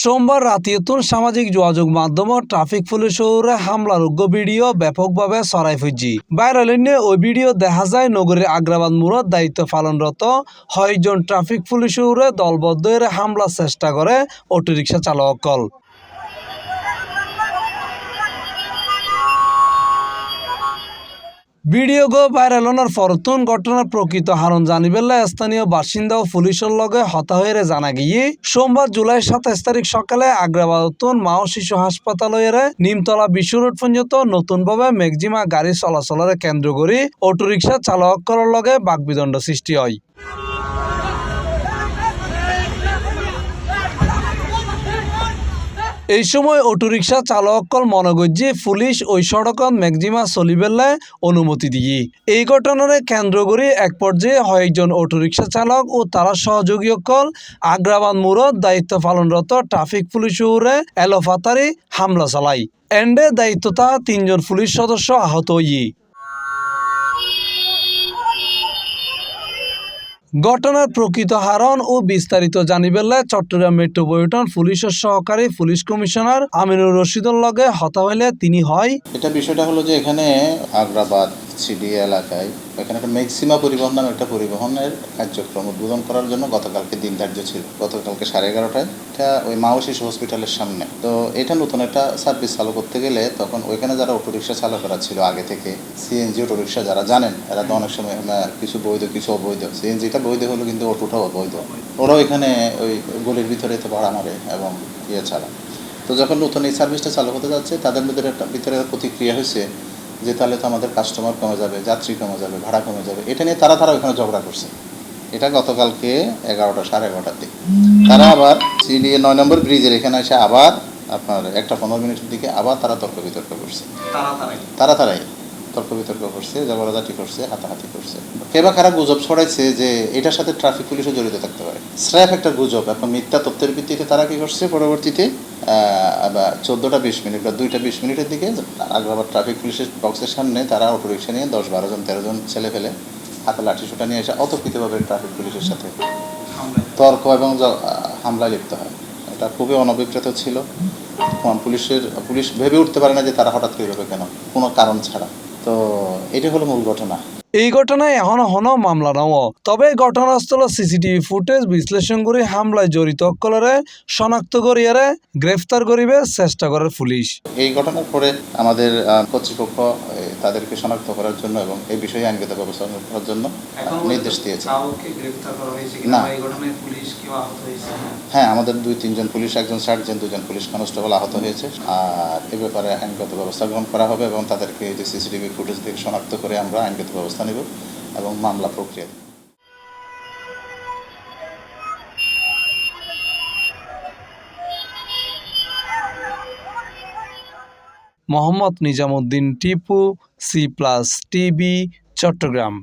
সোমবার রাতিয়তুন সামাজিক যোগাযোগ মাধ্যম ট্রাফিক পুলিশের হামলার উগ্র ভিডিও ব্যাপকভাবে ছড়াই ফুটছে। ভাইরাল ওই ভিডিও দেখা যায় নগরীর আগ্রাবাদ মোড়ত দায়িত্ব পালনরত ৬ জন ট্রাফিক পুলিশের দলবদ্ধ হামলার চেষ্টা করে অটোরিকশা চালকসকল। ভিডিও ভাইরাল হওয়ার পরতুন ঘটনার প্রকৃত হারণ জানিবেলা স্থানীয় বাসিন্দা ও পুলিশের লগে হতা হয়ে জানা গিয়ে সোমবার জুলাই ২৭ তারিখ সকালে আগ্রাবাদতুন মা ও শিশু হাসপাতালের নিমতলা বিশ্ব রোড পর্যন্ত নতুনভাবে ম্যাক্সিমা গাড়ি চলাচলের কেন্দ্র করে অটোরিকশা চালকসকলের লগে বাকবিদণ্ড সৃষ্টি হয়। এই সময় অটোরিকশা চালকসকল মনে করছে পুলিশ ওই সড়কত ম্যাক্সিমা চলিবেলে অনুমতি দিয়ে। এই ঘটনার কেন্দ্র করে এক পর্যায়ে ৬ জন অটোরিকশা চালক ও তারা সহযোগীসকল আগ্রাবাদ মোড়ত দায়িত্ব পালনরত ট্রাফিক পুলিশের এলোপাতারি হামলা চালায়। এন্ডে দায়িত্বতা ৩ জন পুলিশ সদস্য আহত হয়ে। ঘটনার প্রকৃত হারণ ও বিস্তারিত জানিবেলে চট্টগ্রাম মেট্রোপলিটন পুলিশের সহকারী পুলিশ কমিশনার আমিনুর রশিদুল লগে হতা হইলে তিনি হয়। এটা বিষয়টা হলো যে এখানে আগ্রাবাদ সিডি এলাকায় এখানে একটা ম্যাক্সিমা পরিবহন নামে একটা পরিবহনের কার্যক্রম উদ্বোধন করার জন্য গতকালকে দিন ধার্য ছিল। গতকালকে 11:30টায় এটা ওই মা ও শিশু হসপিটালের সামনে। তো এটা নতুন একটা সার্ভিস চালু করতে গেলে তখন ওইখানে যারা অটোরিকশা চালকরা ছিল আগে থেকে সিএনজি অটোরিকশা যারা জানেন এরা তো অনেক সময় কিছু বৈধ কিছু অবৈধ, সিএনজিটা বৈধ হলো কিন্তু অটোটাও অবৈধ। ওরাও এখানে ওই গলির ভিতরে তো ভাড়া মারে এবং ছাড়া। তো যখন নতুন এই সার্ভিসটা চালু হতে যাচ্ছে তাদের ভিতরে প্রতিক্রিয়া হয়েছে যে তাহলে তো আমাদের কাস্টমার কমে যাবে, যাত্রী কমে যাবে, ভাড়া কমে যাবে। এটা নিয়ে তারা ওইখানে ঝগড়া করছে। এটা গতকালকে 11টা 11:30টার দিকে তারা আবার সিডি 9 নম্বর ব্রিজের এখানে এসে আবার আপনার 1:15 দিকে আবার তারা তর্ক বিতর্ক করছে। তারাই তর্ক বিতর্ক করছে, ঝগড়াঝাটি করছে, হাতাহাতি করছে। কেবা খারাপ গুজব ছড়াইছে যে এটার সাথে ট্রাফিক পুলিশও জড়িত থাকতে পারে। স্র্যাফ একটা গুজব, এখন মিথ্যা তথ্যের ভিত্তিতে তারা কি করছে পরবর্তীতে 14টা 20 মিনিট বা 2টা 20 মিনিটের দিকে আগ্রাবাদ ট্রাফিক পুলিশের বক্সের সামনে তারা অটোরিকশা নিয়ে 10-12 জন 13 জন ছেলে ফেলে হাতে লাঠিসোঁটা নিয়ে এসে অতর্কিতভাবে ট্রাফিক পুলিশের সাথে তর্ক এবং হামলায় লিপ্ত হয়। এটা খুবই অনভিপ্রেত ছিল। পুলিশ ভেবে উঠতে পারে না যে তারা হঠাৎ করে কেন, কোনো কারণ ছাড়া। তো এটা হলো মূল ঘটনা। এই ঘটনায় এখনো মামলা নাও, তবে ঘটনাস্থল সিসিটিভি ফুটেজ বিশ্লেষণ করে হামলায় জড়িত সকলরে শনাক্ত করিয়ে গ্রেফতার করিবে চেষ্টা করে পুলিশ। এই ঘটনার পরে আমাদের কর্তৃপক্ষ তাদেরকে শনাক্ত করার জন্য এবং এই বিষয়ে আইনগত ব্যবস্থা করার জন্য নির্দেশ দিয়েছে। না, হ্যাঁ, আমাদের 2-3 জন পুলিশ, একজন সার্জেন্ট, 2 জন পুলিশ কনস্টেবল আহত হয়েছে। আর এ ব্যাপারে আইনগত ব্যবস্থা গ্রহণ করা হবে এবং তাদেরকে যে সিসিটিভি ফুটেজ থেকে শনাক্ত করে আমরা আইনগত ব্যবস্থা নেব এবং মামলা প্রক্রিয়া। Mohammad Nizamuddin Tipu, C+ TV, Chittagong.